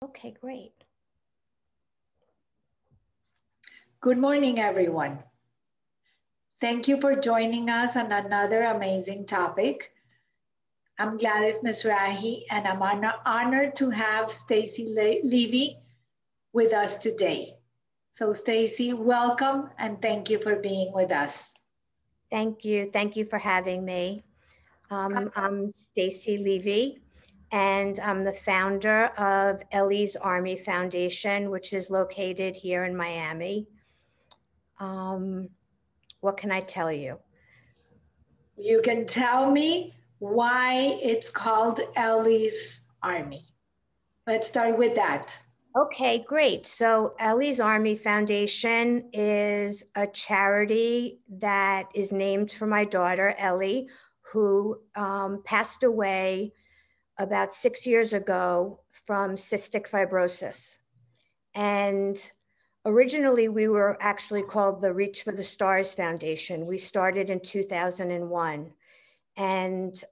Okay, great. Good morning, everyone. Thank you for joining us on another amazing topic. I'm Gladys Misrahi, and I'm honored to have Stacy Levy with us today. So, Stacy, welcome and thank you for being with us. Thank you. Thank you for having me. I'm Stacy Levy, and I'm the founder of Ellies Army Foundation, which is located here in Miami. What can I tell you? You can tell me why it's called Ellie's Army. Let's start with that. Okay, great. So Ellies Army Foundation is a charity that is named for my daughter, Ellie, who passed away about 6 years ago from cystic fibrosis. And originally we were actually called the Reach for the Stars Foundation. We started in 2001. And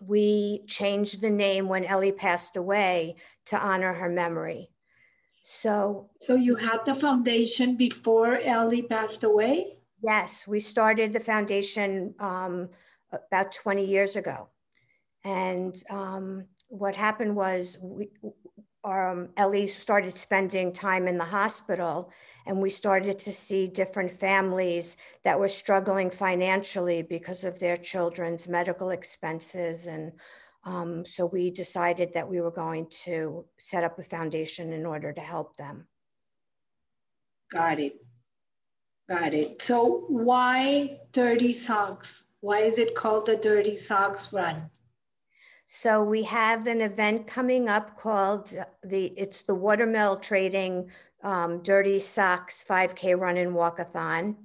we changed the name when Ellie passed away to honor her memory. So you had the foundation before Ellie passed away? Yes, we started the foundation about 20 years ago. And what happened was Ellie started spending time in the hospital, and we started to see different families that were struggling financially because of their children's medical expenses. And so we decided that we were going to set up a foundation in order to help them. Got it. Got it. So why Dirty Socks? Why is it called the Dirty Socks Run? So we have an event coming up called it's the Watermill Trading Dirty Socks 5K Run and Walkathon.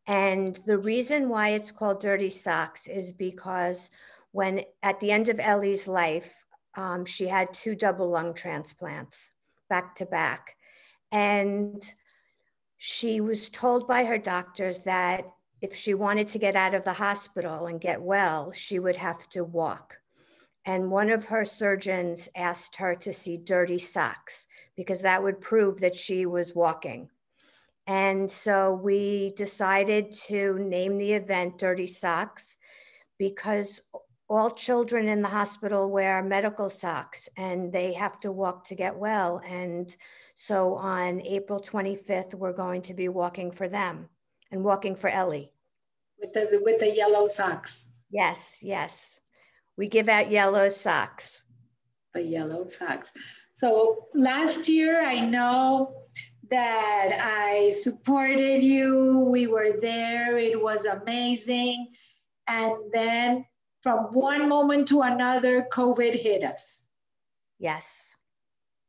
And the reason why it's called Dirty Socks is because when at the end of Ellie's life, she had 2 double lung transplants back to back. And she was told by her doctors that if she wanted to get out of the hospital and get well, she would have to walk. And one of her surgeons asked her to see dirty socks because that would prove that she was walking. And so we decided to name the event Dirty Socks because all children in the hospital wear medical socks and they have to walk to get well. And so on April 25th, we're going to be walking for them and walking for Ellie. With the yellow socks? Yes, yes. We give out yellow socks. The yellow socks. So last year, I know that I supported you. We were there. It was amazing. And then from one moment to another, COVID hit us. Yes.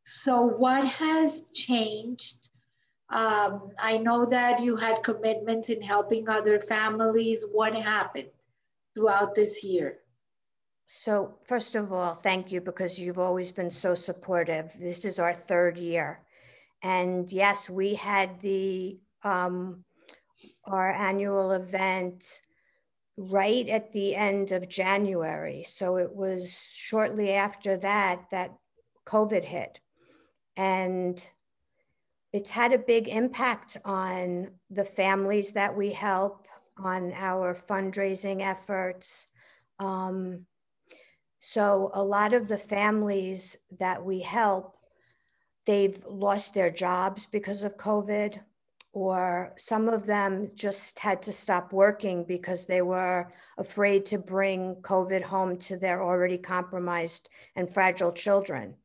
So what has changed? I know that you had commitments in helping other families. What happened throughout this year? So first of all, thank you because you've always been so supportive. This is our 3rd year. And yes, we had our annual event right at the end of January. So it was shortly after that COVID hit. And it's had a big impact on the families that we help, on our fundraising efforts. So a lot of the families that we help, they've lost their jobs because of COVID, or some of them just had to stop working because they were afraid to bring COVID home to their already compromised and fragile children.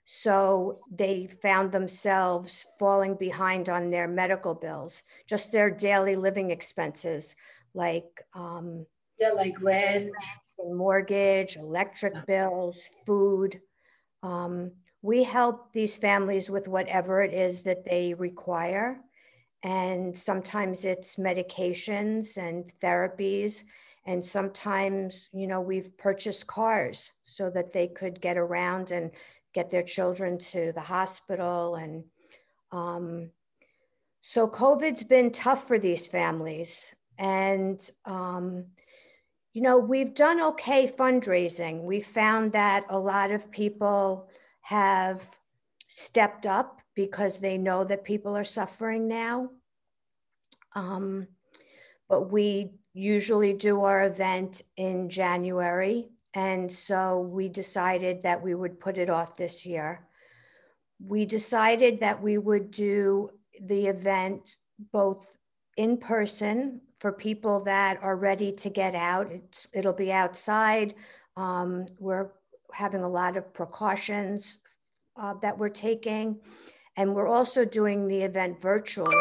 So they found themselves falling behind on their medical bills, just their daily living expenses, like like rent, mortgage, electric bills, food. We help these families with whatever it is that they require. And sometimes it's medications and therapies. And sometimes, we've purchased cars so that they could get around and get their children to the hospital. And so COVID's been tough for these families. And, we've done okay fundraising. We found that a lot of people have stepped up because they know that people are suffering now. But we usually do our event in January. And so we decided that we would put it off this year. We decided that we would do the event both in person for people that are ready to get out. It'll be outside. We're having a lot of precautions that we're taking. And we're also doing the event virtually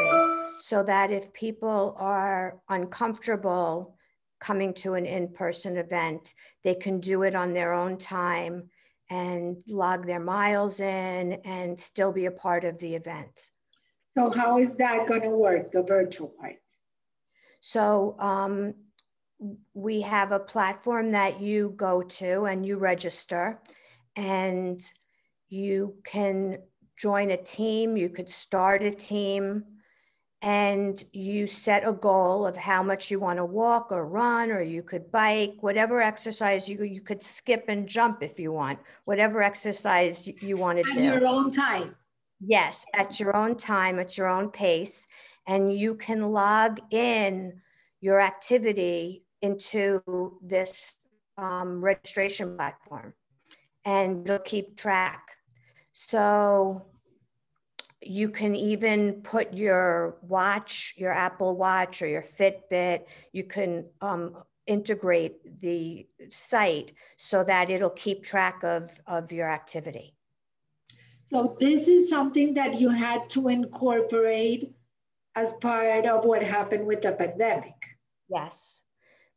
so that if people are uncomfortable coming to an in-person event, they can do it on their own time and log their miles in and still be a part of the event. So how is that going to work, the virtual part? So we have a platform that you go to and you register, and you can join a team, you could start a team, and you set a goal of how much you want to walk or run, or you could bike, whatever exercise you could skip and jump if you want, whatever exercise you want to do. At your own time. Yes, at your own time, at your own pace. And you can log in your activity into this registration platform, and it'll keep track. So you can even put your watch, your Apple Watch or your Fitbit, you can integrate the site so that it'll keep track of your activity. So this is something that you had to incorporate as part of what happened with the pandemic. Yes,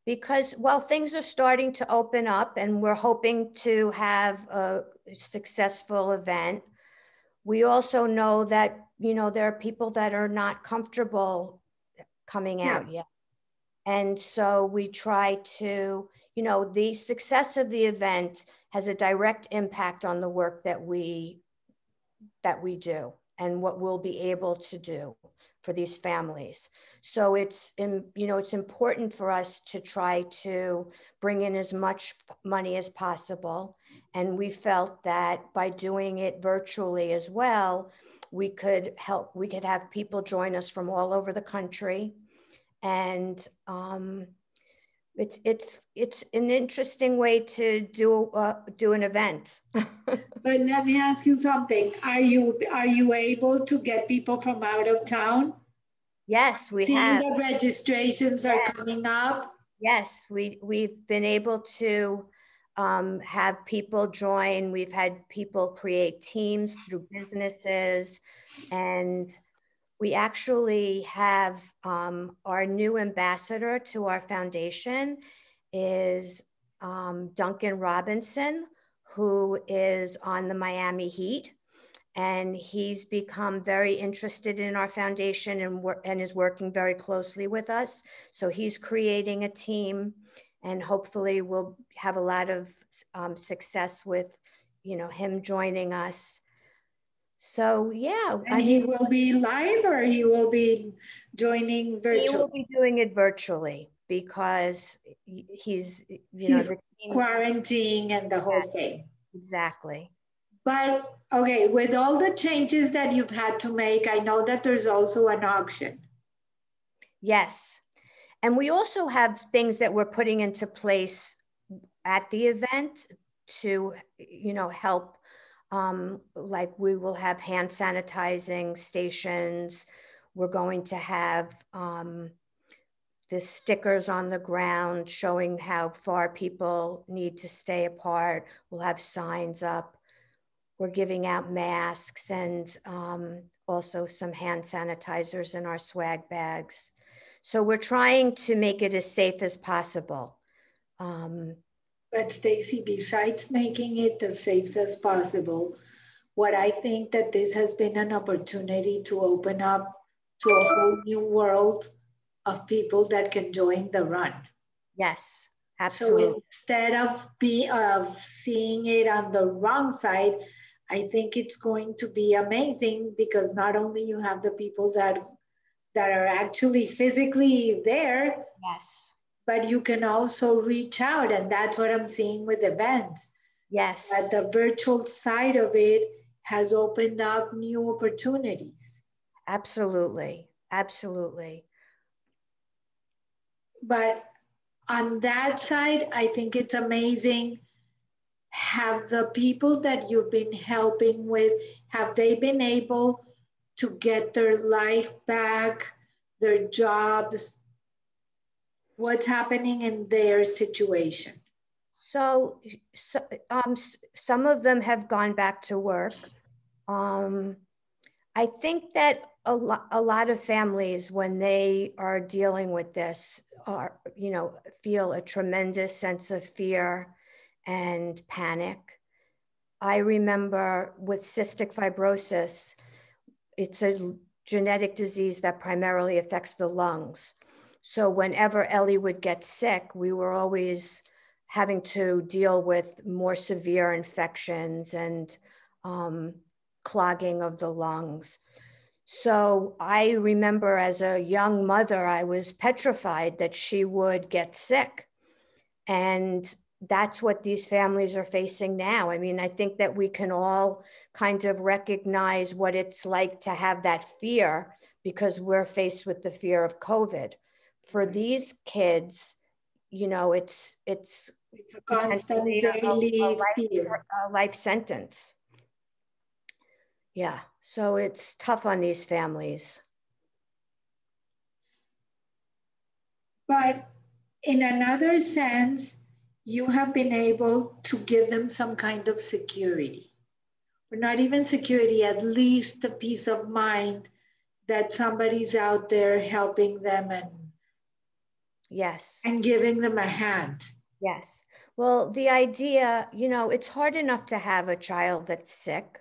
because, well, things are starting to open up and we're hoping to have a successful event. We also know that, you know, there are people that are not comfortable coming out yet. And so we try to, you know, the success of the event has a direct impact on the work that we do and what we'll be able to do for these families. So it's, you know, it's important for us to try to bring in as much money as possible. And we felt that by doing it virtually as well, we could have people join us from all over the country. And it's an interesting way to do an event. But let me ask you something. Are you able to get people from out of town? Yes, we Seeing have. the registrations are coming up. Yes, we've been able to have people join. We've had people create teams through businesses, and we actually have our new ambassador to our foundation is Duncan Robinson, who is on the Miami Heat. And he's become very interested in our foundation and is working very closely with us. So he's creating a team, and hopefully we'll have a lot of success with, you know, him joining us. So yeah. And he will be live, or he will be joining virtually? He will be doing it virtually because he's quarantining and the whole thing. Exactly. But okay, with all the changes that you've had to make, I know that there's also an auction. Yes. And we also have things that we're putting into place at the event to, you know, help. Like we will have hand sanitizing stations. We're going to have the stickers on the ground showing how far people need to stay apart. We'll have signs up. We're giving out masks and also some hand sanitizers in our swag bags. So we're trying to make it as safe as possible. But Stacy, besides making it as safe as possible, what I think that this has been an opportunity to open up to a whole new world of people that can join the run. Yes, absolutely. So instead of seeing it on the wrong side, I think it's going to be amazing, because not only you have the people that are actually physically there, yes, but you can also reach out. And that's what I'm seeing with events. Yes, But the virtual side of it has opened up new opportunities. absolutely. Absolutely. But on that side, I think it's amazing. Have the people that you've been helping with, have they been able to get their life back, their jobs? What's happening in their situation? So, some of them have gone back to work. Um, I think that a lot of families, when they are dealing with this, are, feel a tremendous sense of fear and panic. I remember with cystic fibrosis, it's a genetic disease that primarily affects the lungs. So whenever Ellie would get sick, we were always having to deal with more severe infections and um, clogging of the lungs. So I remember as a young mother, I was petrified that she would get sick. And that's what these families are facing now. I mean, I think that we can all kind of recognize what it's like to have that fear because we're faced with the fear of COVID. For these kids, it's It's a constant potentially daily fear. a life sentence. Yeah, so it's tough on these families. But in another sense, you have been able to give them some kind of security, or not even security, at least the peace of mind that somebody's out there helping them Yes. and giving them a hand. Yes. Well, the idea, it's hard enough to have a child that's sick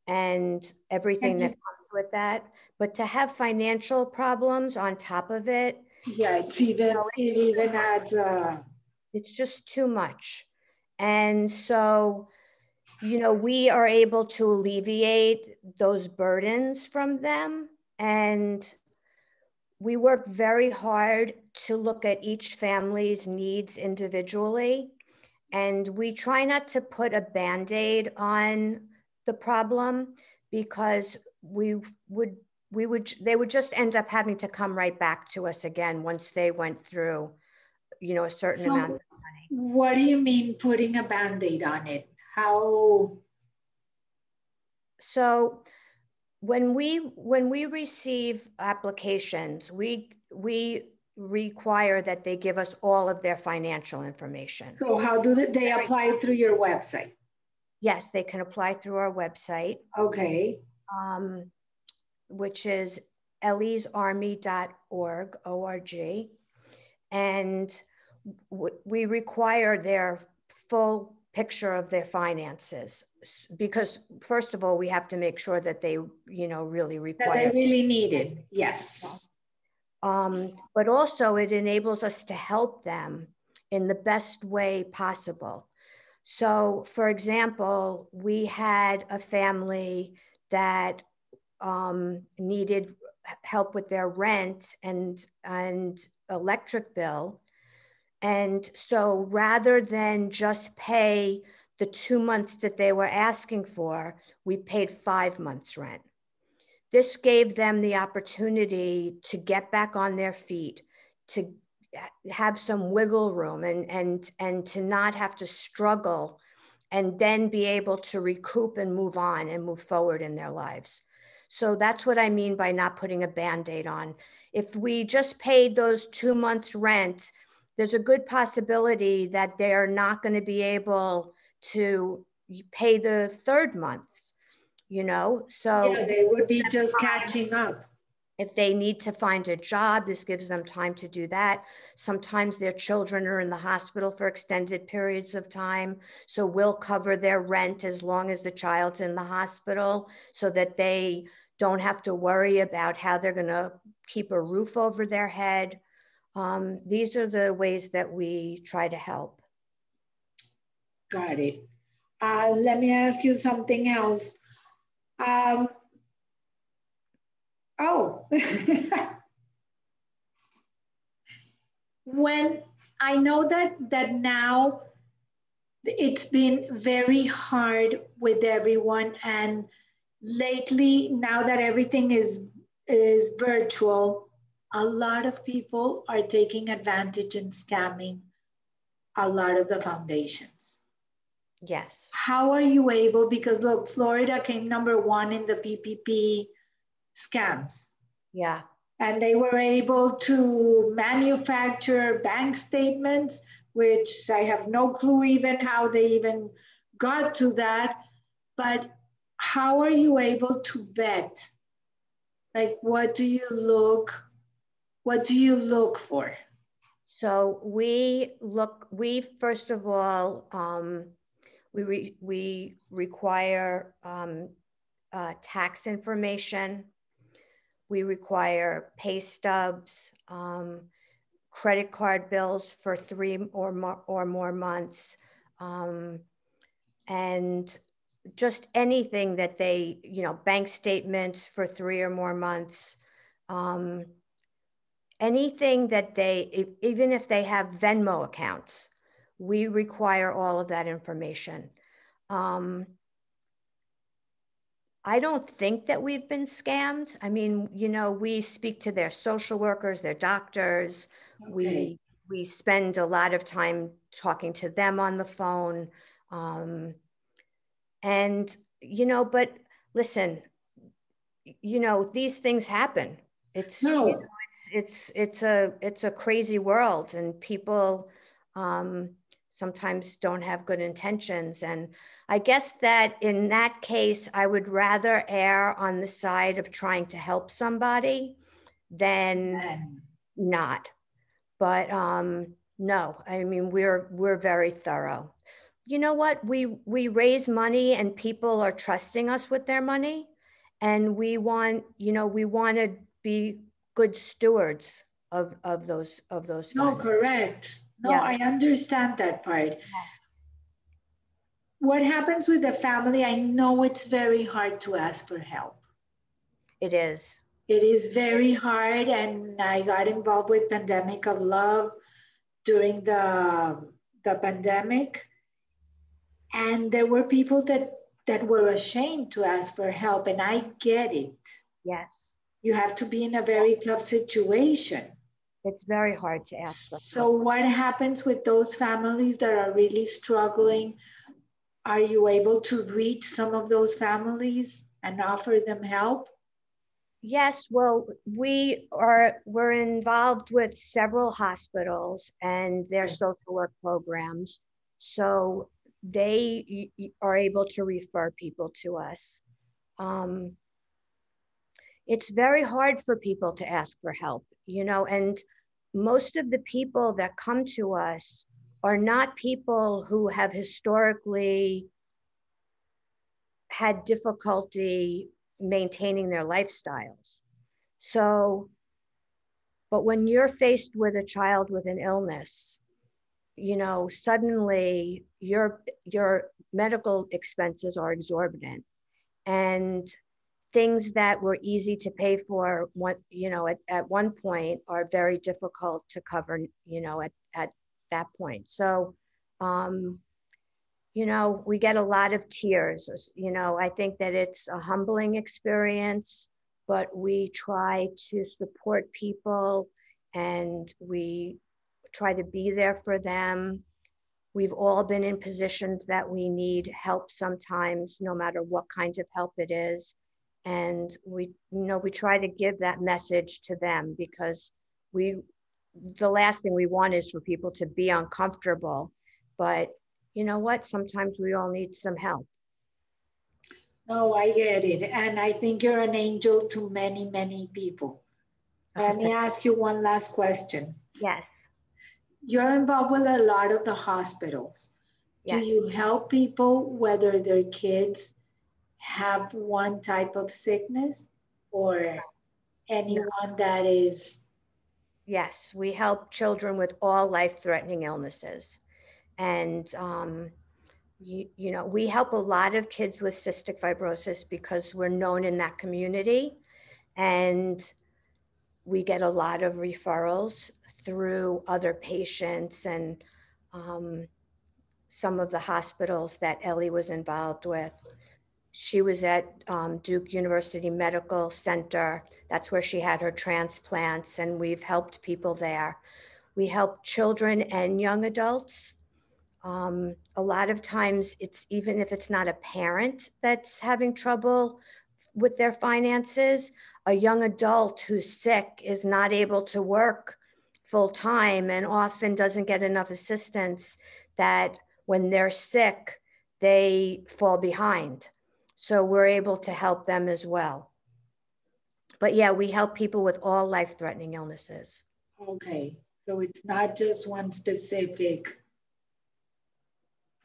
and everything And that comes with that, but to have financial problems on top of it, yeah, it even adds it's just too much. And so, we are able to alleviate those burdens from them. And we work very hard to look at each family's needs individually. And we try not to put a band-aid on the problem because would they would just end up having to come right back to us again once they went through, a certain amount so of money. what do you mean putting a band-aid on it? How? So when we receive applications, we require that they give us all of their financial information. So how do they apply through your website? Yes, they can apply through our website, Okay. um, which is elliesarmy.org, O-R-G. And we require their full picture of their finances because first of all, we have to make sure that they, really That they require. really need it. Yes. But also it enables us to help them in the best way possible. So, for example, we had a family that needed help with their rent and electric bill. And so rather than just pay the 2 months that they were asking for, we paid 5 months rent. This gave them the opportunity to get back on their feet, to have some wiggle room and to not have to struggle and then be able to recoup and move on and move forward in their lives. So that's what I mean by not putting a band-aid on. If we just paid those 2 months rent, there's a good possibility that they're not going to be able to pay the third month, so Yeah, they would be just catching up. if they need to find a job, this gives them time to do that. Sometimes their children are in the hospital for extended periods of time. So we'll cover their rent as long as the child's in the hospital so that they don't have to worry about how they're going to keep a roof over their head. These are the ways that we try to help. Got it. Let me ask you something else. Um, oh, when I know that now It's been very hard with everyone, and lately, now that everything is virtual, a lot of people are taking advantage and scamming a lot of the foundations. Yes. How are you able, because look, Florida came number one in the PPP scams, Yeah. and they were able to manufacture bank statements, which I have no clue even how they even got to that. But how are you able to vet? Like, what do you look for? So we first of all, we require tax information. We require pay stubs, credit card bills for 3 or more months, and just anything that they, bank statements for 3 or more months. Um, Anything that even if they have Venmo accounts, we require all of that information. Um, I don't think that we've been scammed. I mean, we speak to their social workers, their doctors. Okay. We spend a lot of time talking to them on the phone. And, but listen, these things happen. It's, No, it's a crazy world, and people um, sometimes don't have good intentions. And I guess that in that case, I would rather err on the side of trying to help somebody than man. not. But no, I mean, we're very thorough. You know what? We raise money, and people are trusting us with their money, and we want to be good stewards of those No, funds. correct. No, Yeah. I understand that part. Yes. What happens with the family? I know it's very hard to ask for help. It is. It is very hard, and I got involved with Pandemic of Love during the pandemic, and there were people that were ashamed to ask for help, and I get it. Yes. You have to be in a very tough situation. It's very hard to ask for So help. what happens with those families that are really struggling? Are you able to reach some of those families and offer them help? Yes, well, we're involved with several hospitals and their social work programs. So they are able to refer people to us. Um, it's very hard for people to ask for help, and most of the people that come to us are not people who have historically had difficulty maintaining their lifestyles. So, but when you're faced with a child with an illness, suddenly your medical expenses are exorbitant, and things that were easy to pay for at one point are very difficult to cover, at that point. So um, we get a lot of tears. I think that it's a humbling experience, but we try to support people, and we try to be there for them. We've all been in positions that we need help sometimes, no matter what kind of help it is. And we try to give that message to them, because the last thing we want is for people to be uncomfortable. But you know what? Sometimes we all need some help. No, I get it. And I think you're an angel to many, many people. Let me ask you one last question. Yes, You're involved with a lot of the hospitals. Do yes. you help people whether their kids have one type of sickness or No, anyone that is? yes, we help children with all life-threatening illnesses. And we help a lot of kids with cystic fibrosis because we're known in that community, and we get a lot of referrals through other patients. And some of the hospitals that Ellie was involved with. She was at Duke University Medical Center. That's where she had her transplants, and we've helped people there. We help children and young adults. A lot of times it's even if it's not a parent that's having trouble with their finances, a young adult who's sick is not able to work full time and often doesn't get enough assistance, that when they're sick, they fall behind. So we're able to help them as well. But yeah, we help people with all life-threatening illnesses. Okay, so it's not just one specific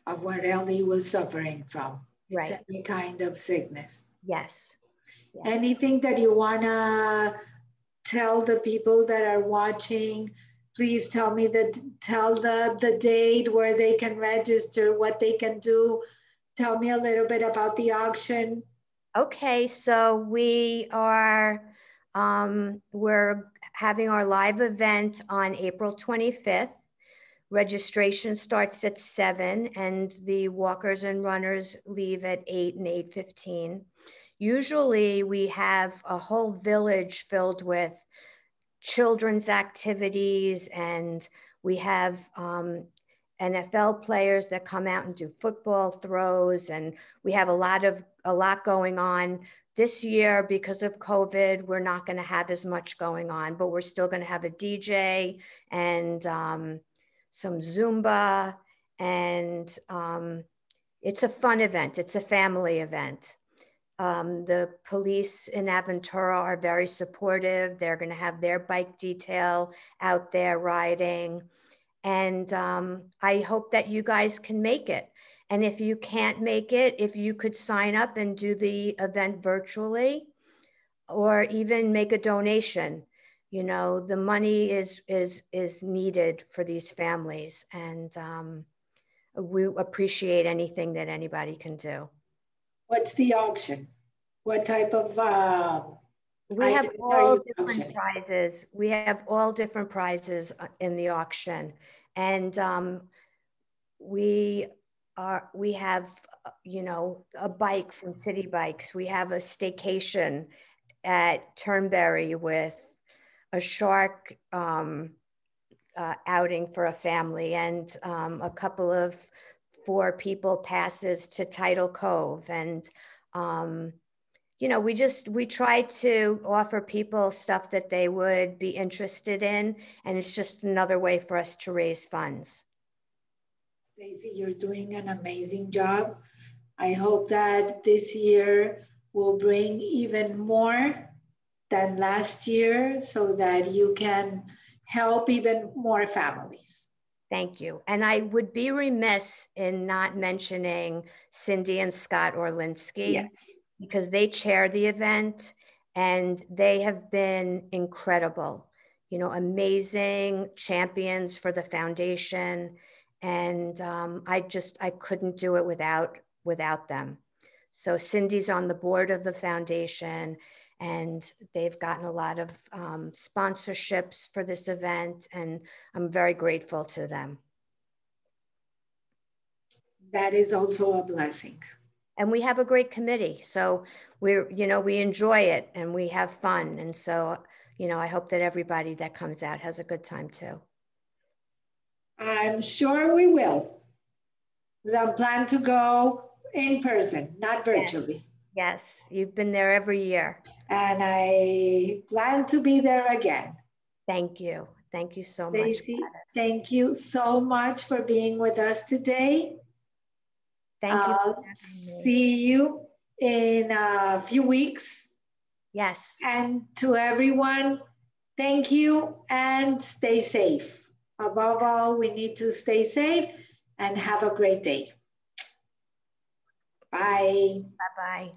of what Ellie was suffering from. It's Right. any kind of sickness. Yes. Yes. Anything that you wanna tell the people that are watching? Please tell the date where they can register, what they can do. Tell me a little bit about the auction. Okay, so we're having our live event on April 25th. Registration starts at 7 and the walkers and runners leave at 8 and 8:15. Usually we have a whole village filled with children's activities, and we have NFL players that come out and do football throws, and we have a lot going on. This year, because of COVID, we're not going to have as much going on, but we're still going to have a DJ and some Zumba, and it's a fun event. It's a family event. The police in Aventura are very supportive. They're going to have their bike detail out there riding. And I hope that you guys can make it. And if you can't make it, if you could sign up and do the event virtually, or even make a donation. You know, the money is needed for these families, and we appreciate anything that anybody can do. What's the auction? What type of we have all different prizes. We have all different prizes in the auction, and we have, you know, a bike from City Bikes. We have a staycation at Turnberry with a shark outing for a family, and a couple of 4 people passes to Tidal Cove. And you know, we try to offer people stuff that they would be interested in, and it's just another way for us to raise funds. Stacey, you're doing an amazing job. I hope that this year will bring even more than last year so that you can help even more families. Thank you. And I would be remiss in not mentioning Cindy and Scott Orlinsky. Yes. Because they chair the event and they have been incredible, you know, amazing champions for the foundation. And I couldn't do it without them. So Cindy's on the board of the foundation, and they've gotten a lot of sponsorships for this event, and I'm very grateful to them. That is also a blessing. And we have a great committee. So we enjoy it and we have fun. And so, you know, I hope that everybody that comes out has a good time too. I'm sure we will. Because I plan to go in person, not virtually. Yes, you've been there every year. And I plan to be there again. Thank you. Thank you so much. Stacey, thank you so much for being with us today. Thank you. See you in a few weeks. Yes. And to everyone, thank you and stay safe. Above all, we need to stay safe and have a great day. Bye. Bye-bye.